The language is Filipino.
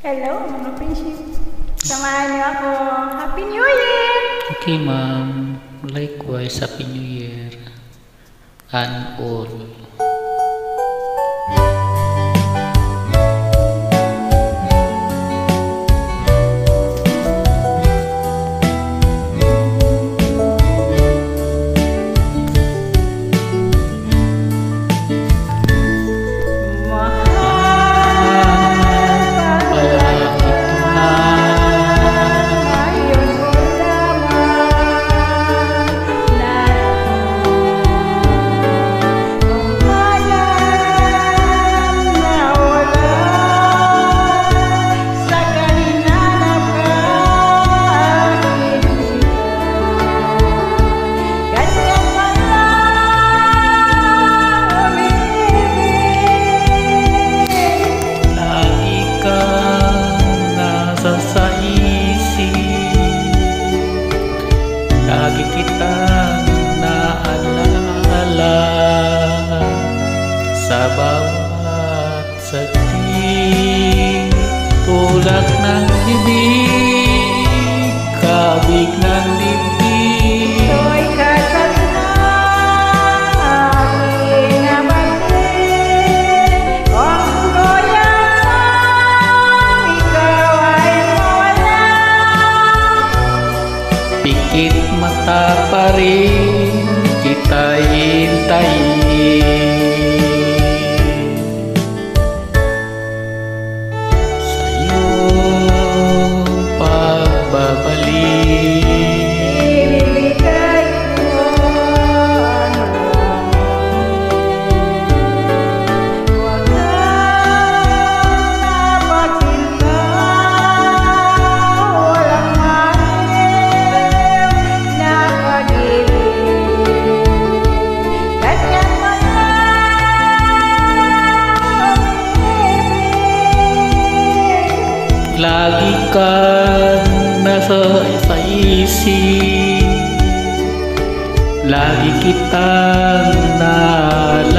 Hello, mga friendship. Samahan niyo ako. Happy New Year! Okay, ma'am. Likewise, Happy New Year. And all. Lagi kitang naalala sa bawat saglit, tulak ng bibig, kabig ng dibdib. Ito'y kasal na aking nabatid. Kung goyang ikaw ay mawala, Pikit mata pa rin kita hintayin. Sa'yo pagbabalik, ibibigay ko ang langit. Huwag kang napagsinta, walang maliw na pag-ibig. Ganyan mo lang umibig. lagi kang nasa isip, lagi kitang naalala